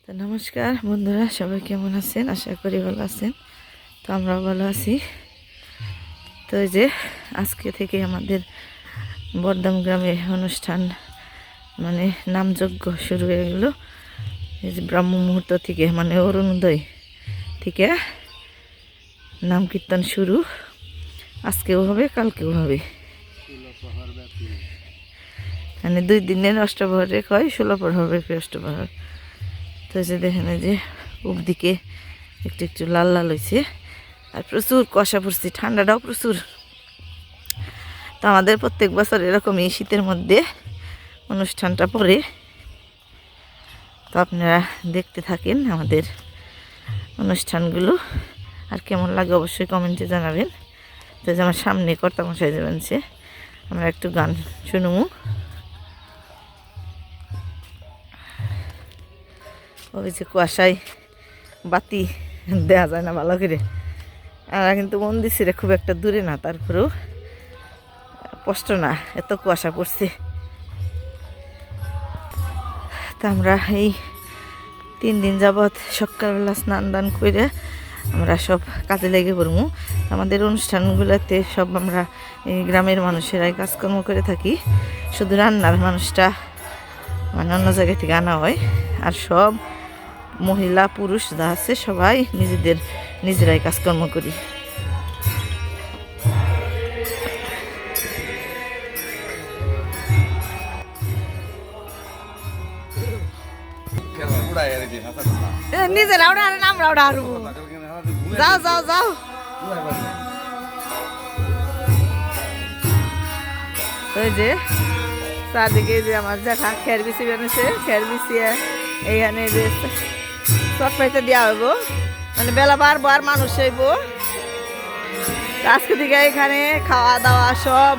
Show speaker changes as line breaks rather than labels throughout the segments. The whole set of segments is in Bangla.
তো নমস্কার বন্ধুরা, সবাই কেমন আছেন? আশা করি ভালো আছেন। তো আমরাও ভালো আছি। তো এই যে আজকে থেকে আমাদের বর্দাম গ্রামে অনুষ্ঠান মানে নামযজ্ঞ শুরু হয়ে গেল। এই যে ব্রাহ্ম মুহূর্ত থেকে মানে অরুণোদয় থেকে নাম কীর্তন শুরু। আজকেও হবে, কালকেও হবে। মানে 2 দিনের অষ্টপ্রহরে কয় 16 প্রহর ব্যাপী অষ্টপ্রহর। তো যে দেখেন যে উপদিকে একটু একটু লাল লাল হয়েছে, আর প্রচুর কুয়াশা পড়ছে, ঠান্ডাটাও প্রচুর। তো আমাদের প্রত্যেক বছর এরকম এই শীতের মধ্যে অনুষ্ঠানটা পড়ে। তো আপনারা দেখতে থাকেন আমাদের অনুষ্ঠানগুলো, আর কেমন লাগে অবশ্যই কমেন্টে জানাবেন। তো যে আমার সামনে কর্তামশাই যাবেন, সে আমরা একটু গান শুনবো। ওই যে কুয়াশায় বাতি দেওয়া যায় না ভালো করে। আমরা কিন্তু মন্দিরে খুব একটা দূরে না, তারপরেও কষ্ট না, এত কুয়াশা পড়ছে। তা আমরা এই 3 দিন যাবৎ সকালবেলা স্নান দান করে আমরা সব কাজে লেগে পড়বো। আমাদের অনুষ্ঠানগুলোতে সব আমরা এই গ্রামের মানুষেরাই কাজকর্ম করে থাকি। শুধু রান্নার মানুষটা মানে অন্য জায়গা থেকে আনা হয়, আর সব মহিলা পুরুষ যা আছে সবাই নিজেরাই কাজকর্ম করি। নিজেরা ওটা আর আমরা ওটা আর যাও যাও যাও। ওই যে চারদিকে যে আমার জ্যাঠা খের বিছি বানিয়েছে, খের বিছিয়ে এইখানে যে চট পাইতে দেওয়া হইব, মানে বেলা বাড়বো আর মানুষ হইব। আজকে থেকে এখানে খাওয়া দাওয়া সব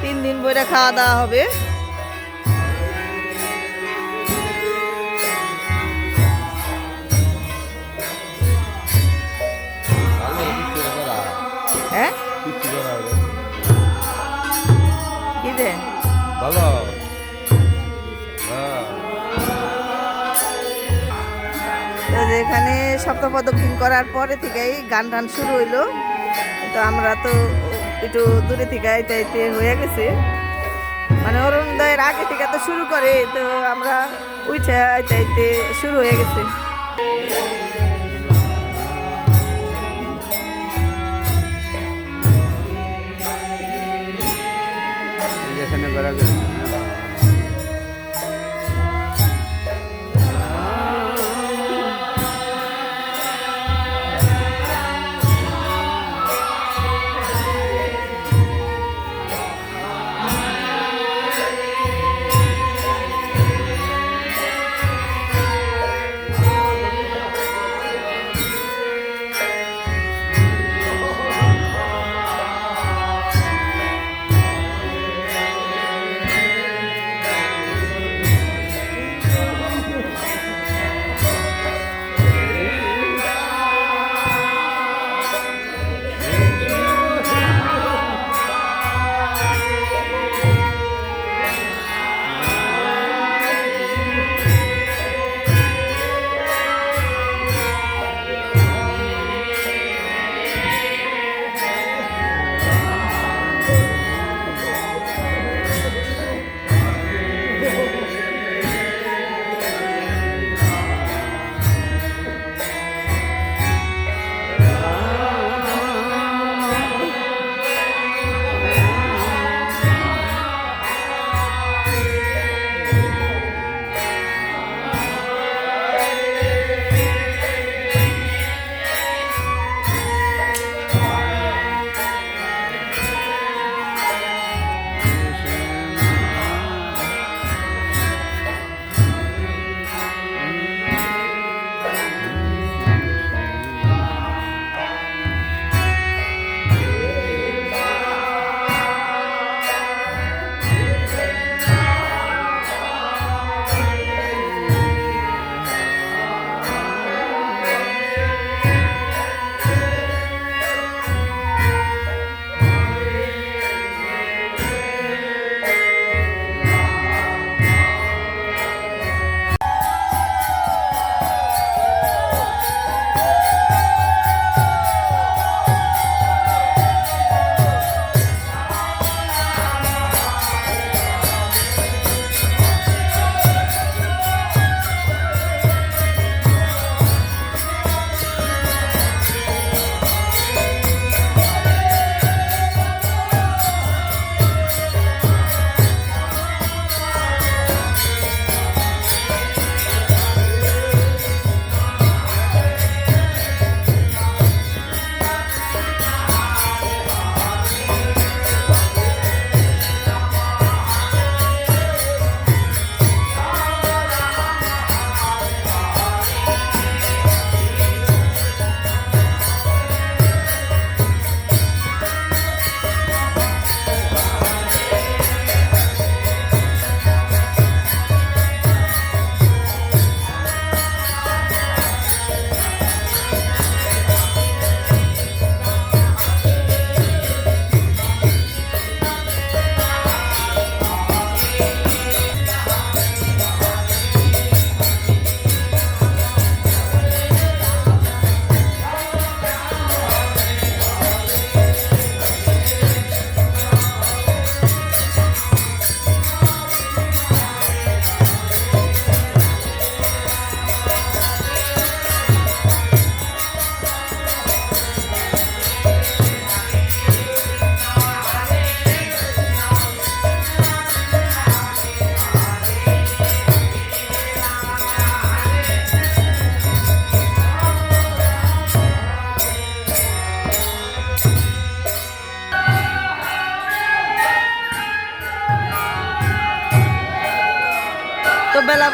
3 দিন বইটা খাওয়া দাওয়া হবে। হ্যাঁ কি দে
ভালো
এখানে সপ্তাহ প্রদক্ষিণ করার পরে থেকেই গান টান শুরু হইলো। তো আমরা তো একটু দূরে থেকে আইতে আইতে হয়ে গেছে, মানে অরুণোদয়ের আগে থেকে তো শুরু করে, তো আমরা উঠে আইতে আইতে শুরু হয়ে গেছে।
এখানে বেড়াবে।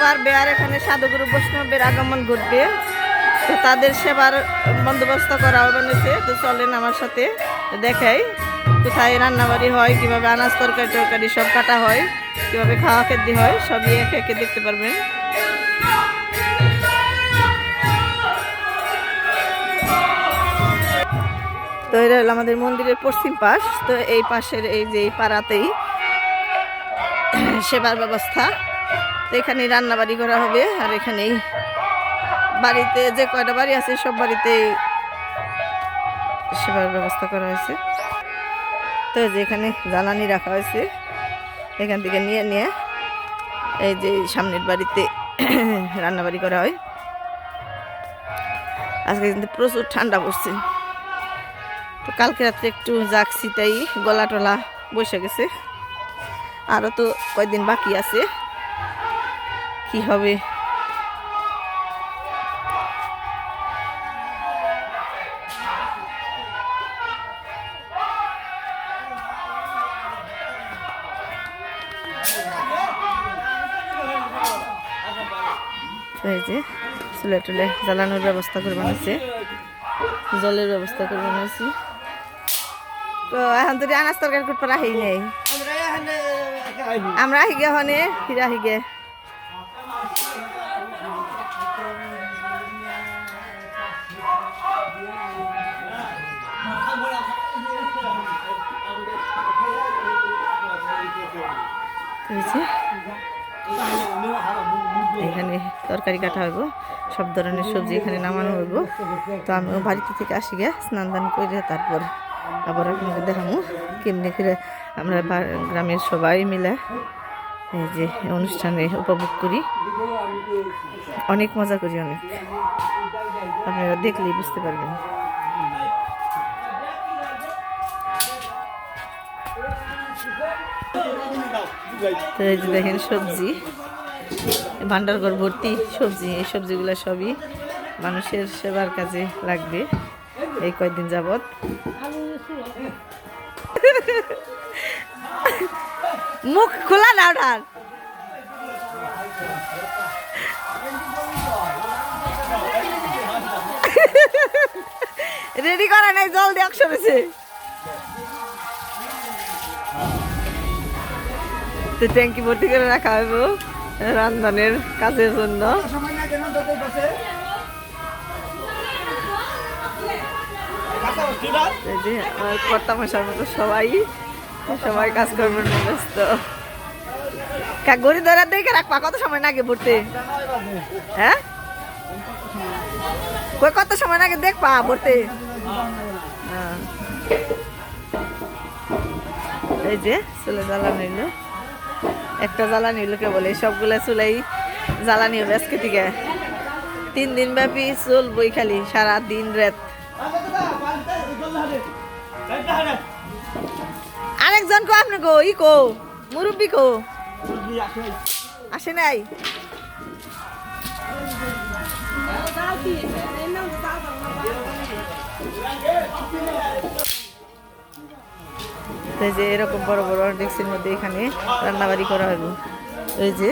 আবার বেয়ার এখানে সাধুগুরু বৈষ্ণবের আগমন ঘটবে, তো তাদের সেবার বন্দোবস্ত করা হয়েছে। তো চলেন আমার সাথে দেখাই কোথায় রান্নাবাড়ি হয়, কিভাবে আনাজ তরকারি টরকারি সব কাটা হয়, কিভাবে খাওয়া খেতে হয়, সবই একে একে দেখতে পারবেন। তো এটা হলো আমাদের মন্দিরের পশ্চিম পাশ। তো এই পাশের এই যে এই পাড়াতেই সেবার ব্যবস্থা। তো এখানেই রান্নাবাড়ি করা হবে, আর এখানেই বাড়িতে যে কয়টা বাড়ি আছে সব বাড়িতেই সেবার ব্যবস্থা করা হয়েছে। তো যে এখানে জ্বালানি রাখা হয়েছে, এখান থেকে নিয়ে নিয়ে এই যে সামনের বাড়িতে রান্নাবাড়ি করা হয়। আজকে কিন্তু প্রচুর ঠান্ডা পড়ছে। তো কালকে রাত্রে একটু জাগছি, তাই গলা টলা বসে গেছে। আরও তো কয়েকদিন বাকি আছে, কি হবে। এই যে চুলে টুলে জ্বালানোর ব্যবস্থা করে বানাইছে, জলের ব্যবস্থা করে বানাইছি। তো এখন তো আনাজ তরকারি করতে রাহি নেই, আমরা হিগে হনে হিরা হিগে। এখানে তরকারি কাটা হইব, সব ধরনের সবজি এখানে নামানো হইব। তো আমিও বাড়িতে থেকে আসি গে স্নান দান করে তারপর আবার আপনাকে দেখাবো কেমনি করে আমরা গ্রামের সবাই মিলে এই যে অনুষ্ঠানে উপভোগ করি। অনেক মজা করি, অনেক, আপনারা দেখলেই বুঝতে পারবেন। তো এই যে দেখেন সবজি, ভান্ডারঘর ভর্তি সবজি। এই সবজিগুলো সবই মানুষের সেবার কাজে লাগবে এই কয়েকদিন যাবত। মুখ খোলা না ওঠার, রেডি করা নাই, জল দিয়ে সরেছে। তো ট্যাঙ্কি ভর্তি করে রাখা হইব রান্নার কাজের জন্য। আমার কর্তা মশার মতো সবাই কাজ করবেন ব্যস্ত। গড়ি ধরে দেখে রাখবা কত সময় লাগে ভরতে, হ্যাঁ কত সময় লাগে দেখবা ভরতে। এই যে চুলে জ্বালানি হইলো, একটা জ্বালানি হইলো কেবল, এই সবগুলা চুলাই জ্বালানি হবে আজকে থেকে 3 দিন ব্যাপী চলবই, খালি সারা দিন রাত। আরেকজন কো আপনি গো ই কো মুরব্বী কো আসে নাই? এই যে এরকম বড় বড় ডেক্সির মধ্যে এখানে রান্নাবাড়ি করা হইব। এই যে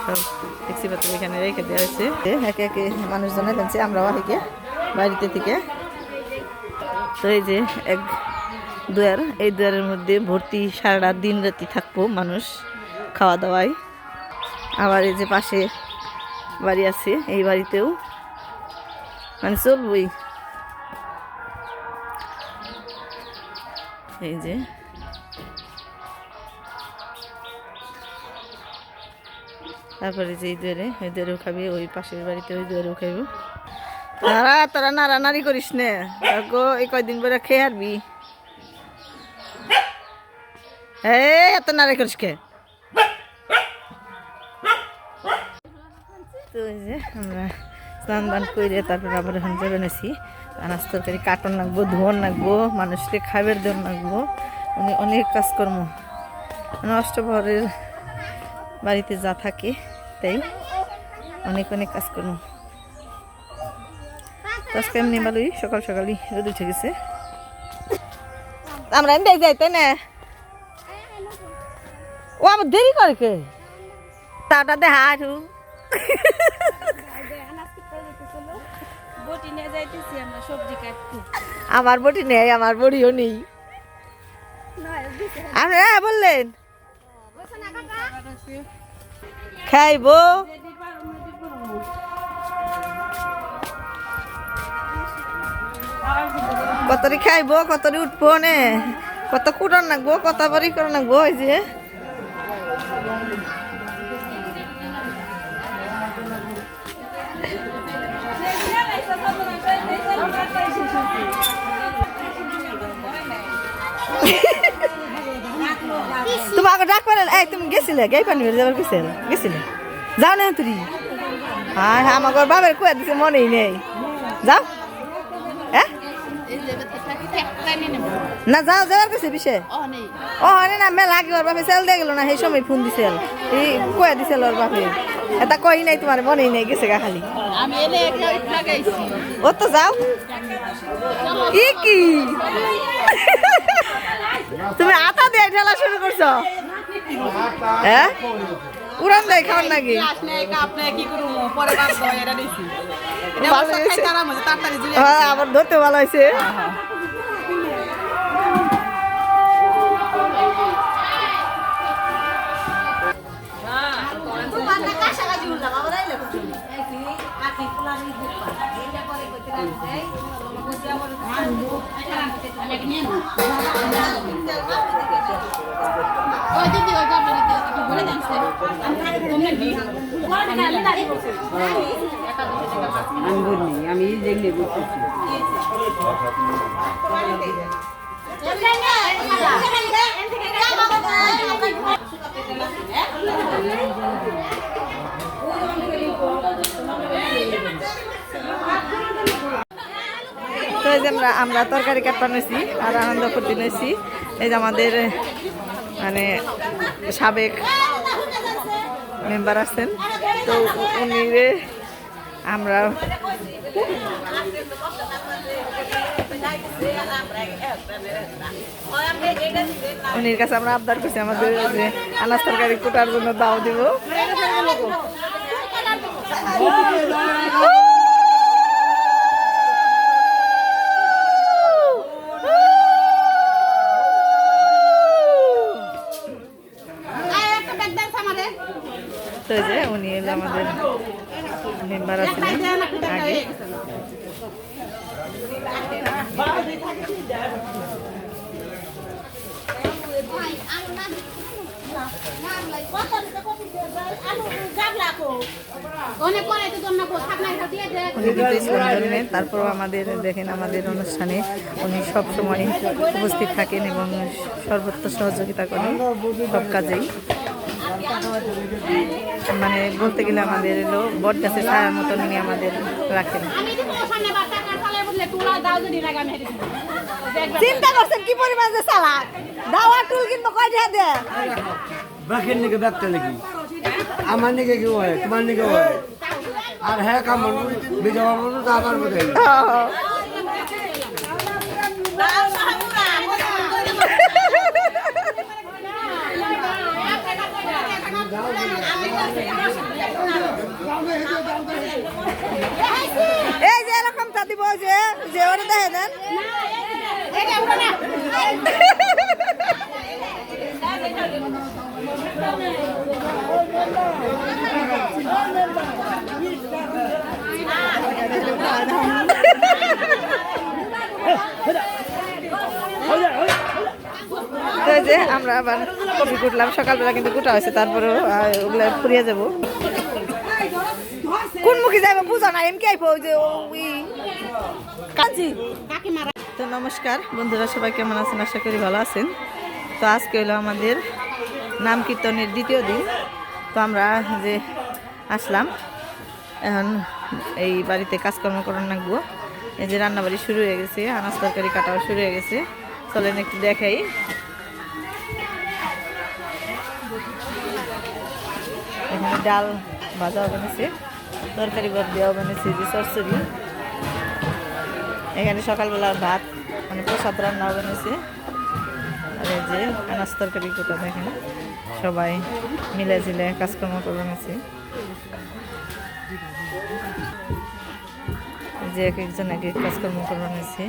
সব ডেক্সি পাত্র এখানে রেখে দেওয়া হয়েছে, একে একে মানুষজনে জানছে, আমরাও আগে বাড়িতে থেকে। তো এই যে এক দুয়ার, এই দুয়ারের মধ্যে ভর্তি সারা দিন রাতি থাকবো মানুষ খাওয়া দাওয়ায়। আবার এই যে পাশে বাড়ি আছে, এই বাড়িতেও মানে চলবই। এই যে তারপরে যে এই দুয়ারে, ওই দুয়ারেও খাবি, ওই পাশের বাড়িতে ওই দুয়ারেও খাইব। তোরা নাড়ানাড়ি করিস নে গো, এই কয়দিন পরে খেয়ে হারবি। এত নাড়ি করিস কে? তো ওই যে আমরা স্নান দান করে তারপর আবার এখন যাবেন আছি, আনাজ তরকারি কাটন লাগবো, ধোন লাগবো, মানুষকে খাবার দেন লাগবো, অনেক কাজকর্ম। মানে অষ্টপ্রহরের বাড়িতে যা থাকে তাই অনেক কাজকর্ম। আজকে এমনি ভালোই সকাল সকালই রোদ উঠে গেছে। আমরা এমনি যাই তাই না, ও আমার দেরি করে কে তাটা দেখা আঠু
বটি নিয়ে যাইতেছি আমরা সবজি কাটতে।
আমার বটি নেই, আমার বড়িও নেই। আপনি বললেন খাইবো কতরি খাইবো, কতরি উঠবো নে, কত কুড়ান নাকবো, কত বাড়ি করে নাকবো। ওই যে তোমাকে ডাক পারেন, এই তুমি গেছিলে গাই পানি যাবার গেছিলে যাও না তুই। হ্যাঁ হ্যাঁ আমাকে বাবার কুয়া দিছে মনেই নেই, যাও। হ্যাঁ না যাও, যাওয়ার কাছে বিষয় ও হনে না মেলা আগে ওর বাপে সেল দিয়ে গেল না, সেই সময় ফোন দিছিল, এই কুয়া দিছিল ওর বাপে। এটা কই নাই তোমার মনেই নেই, গেছে গা খালি। ও তো যাও কি তুমি আটা দিয়ে ঠেলা শুরু করছো? হ্যাঁ উড়ান দেয় খাওয়ার নাকি? আবার ধরতে ভালো হয়েছে।
আমি দেখলে বুঝতেছি
তো এই যে আমরা তরকারি কাটপা নিয়েছি আর আনন্দ করতে নিয়েছি। এই যে আমাদের মানে সাবেক মেম্বার আছেন, তো উনি আমরা উনির কাছে আমরা আবদার করছি আমাদের যে আনাজ তরকারি কোটার জন্য দাও দিব। তো যে উনি এলো আমাদের মেম্বার আছিলেন আগে। তারপর আমাদের দেখেন আমাদের অনুষ্ঠানে উনি সবসময় উপস্থিত থাকেন এবং সর্বোচ্চ সহযোগিতা করেন সব কাজেই। মানে বলতে গেলে আমাদের এলো বট গাছের ছায়ার মতন উনি আমাদের রাখেন। চিন্তা করছেন কি পরিমাণ যে চালাক, দাওয়া টুল কিনবো কয় টাকা দে
বাকির নিকে ব্যাগটা নাকি আমার নিকে কি হয়, তোমার নিকে হয়। আর হ্যাঁ কামন বিজয় বাবু তো আমার বোধহয়
এই যে এরকম তা দিব যে যে ওরা দেখে দেন। যে আমরা আবার কপি কুটলাম সকালবেলা, কিন্তু কুটা হয়েছে, তারপরেও ওগুলা ফুরিয়ে যাব। কোন মুখে যাইব বুঝো না, এমকে আইব যে ওই কাজী। তো নমস্কার বন্ধুরা, সবাই কেমন আছেন? আশা করি ভালো আছেন। তো আজকে হলো আমাদের নাম কীর্তনের দ্বিতীয় দিন। তো আমরা যে আসলাম এখন এই বাড়িতে কাজকর্ম করার লাগবো। এই যে রান্নাবাড়ি শুরু হয়ে গেছে, আনাজ তরকারি কাটাও শুরু হয়ে গেছে। চলেন একটু দেখাই। এখানে ডাল ভাজাও বানিয়েছে, তরকারি ভাত দেওয়াও বানিয়েছে, যে চচ্চড়ি। এখানে সকালবেলা ভাত মানে প্রসাদ রান্নাও বানিয়েছে। আর এই যে আনাজ তরকারি কোথা দেখেন সবাই মিলে ঝিলে কাজকর্ম করে বানিয়েছে। যে এক একজন এক এক কাজকর্ম করে নিয়েছে।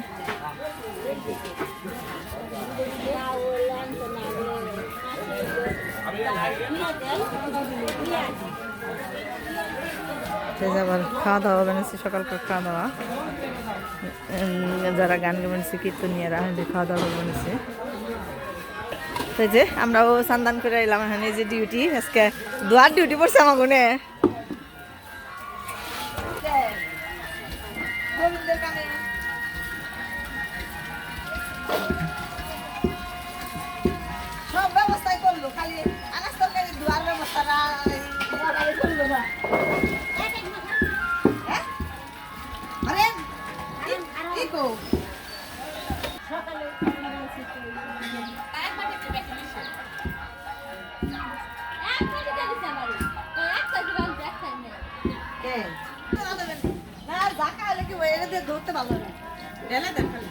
আবার খাওয়া দাওয়া বানিয়েছে, সকালকার খাওয়া দাওয়া। যারা গান বানিয়েছে কীর্তনিয়ারা খাওয়া দাওয়া বানিয়েছে। তো যে আমরাও সান্দান করে এলাম এখানে, যে ডিউটি আজকে দুয়ার ডিউটি পড়ছে আমার গুনে। সব ব্যবস্থাই করলো, খালি আনাজ তরকারি দুয়ার ব্যবস্থাটা করলো না। আরে কি গো না জাকা হলে কি এটা দিয়ে ধরতে ভালো না, ঢেলে দেন খালি।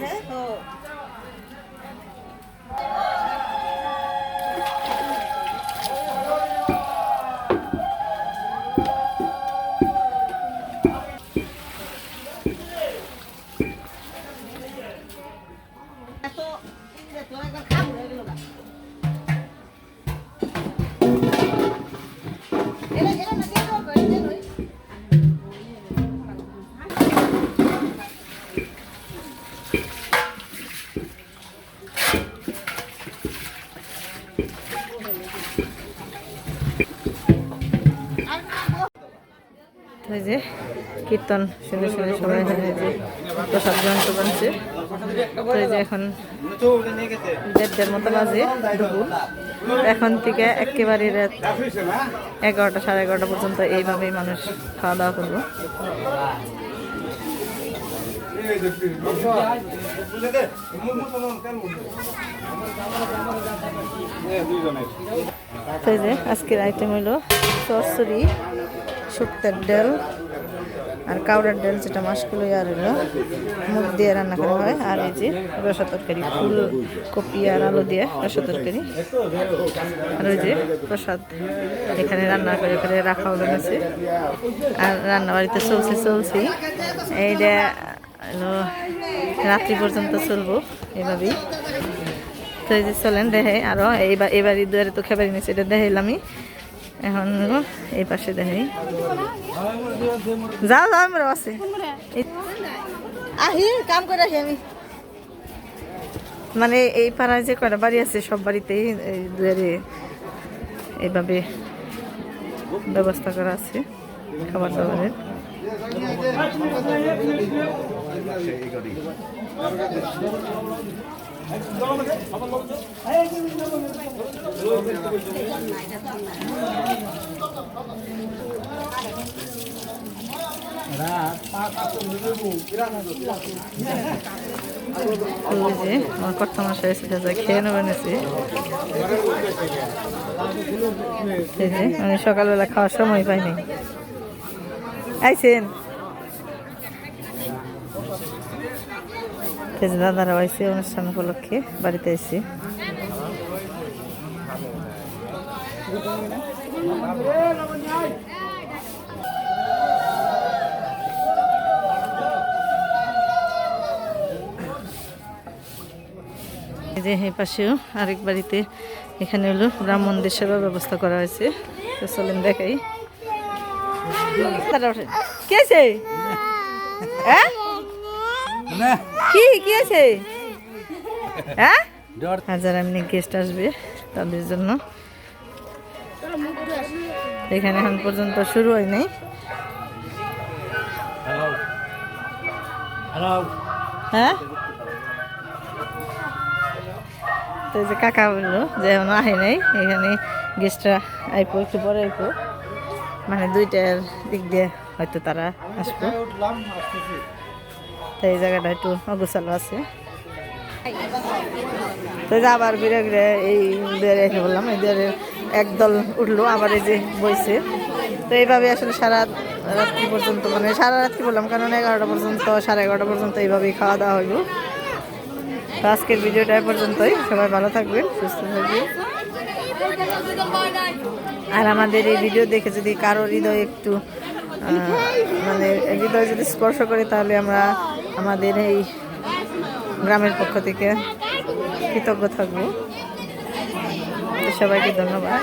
হ্যাঁ তো এই যে কীর্তন শুনে শুনে সবাই এখানে যে প্রসাদ গ্রহণ করছে। তো এই যে এখন 1:30 মতো বাজে দুপুর। এখন থেকে একেবারে রাত 11টা সাড়ে 11টা পর্যন্ত এইভাবেই মানুষ খাওয়া দাওয়া করবো। তো এই যে আজকের আইটেম হলো চচ্চড়ি, শুক্তার ডাল আর কাউরার ডাল, যেটা মাসকলাই আর হলো মুগ দিয়ে রান্না করা হয়। আর এই যে রসা তরকারি, ফুলকপি আর আলু দিয়ে রসা তরকারি। আর ওই যে প্রসাদ এখানে রান্না করে করে রাখা হয়েছে। আর রান্না বাড়িতে চলছে এইটা হলো রাত্রি পর্যন্ত চলবো এভাবেই। তো এই যে চলেন দেখে আরো এবারই দুয়ারে তো খেবারি নিয়েছে, এটা দেখাইলামই। এখন এই পাশে দেখাই, যাও যাও আমরা আছে আহি কাম করে আসি আমি। মানে এই পাড়ায় যে কয়টা বাড়ি আছে সব বাড়িতেই এই দুয়ারে এইভাবে ব্যবস্থা করা আছে খাবার দাবারের। আমার কর্তা মশাই সেটা খেয়ে নেবে নিয়েছি। আমি সকালবেলা খাওয়ার সময় পাইনি। আইছেন দাদারা আইসে অনুষ্ঠান উপলক্ষে বাড়িতে এসে। যে এই পাশেও আরেক বাড়িতে এখানে হলো রাম মন্দির সেবা ব্যবস্থা করা হয়েছে। তো চলেন দেখাই। কে আছে? হ্যাঁ কি আছে? হ্যাঁ যারা এমনি গেস্ট আসবে তাদের জন্য এখানে এখন পর্যন্ত শুরু হয় নাই। হ্যাঁ তো যে কাকা বললো যে এখনো আহে নাই, এখানে গেস্টরা আইপো একটু পরে আইপো, মানে 2টার দিক দিয়ে হয়তো তারা আসবো। তো এই জায়গাটা একটু অগোছালো আছে। তো আবার ঘুরে ঘুরে এই দুয়ারে এসে বললাম, এই দুয়ারে একদল উঠলো, আবার এই যে বইছে। তো এইভাবে আসলে সারা রাত্রি পর্যন্ত, মানে সারা রাত্রি বললাম কারণ 11টা পর্যন্ত 11:30 পর্যন্ত এইভাবেই খাওয়া দাওয়া হইল। তো আজকের ভিডিওটা এ পর্যন্তই, সবাই ভালো থাকবেন, সুস্থ থাকবেন। আর আমাদের এই ভিডিও দেখে যদি কারো হৃদয় একটু মানে হৃদয় যদি স্পর্শ করে, তাহলে আমরা আমাদের এই গ্রামের পক্ষ থেকে কৃতজ্ঞ থাকবো। সবাইকে ধন্যবাদ।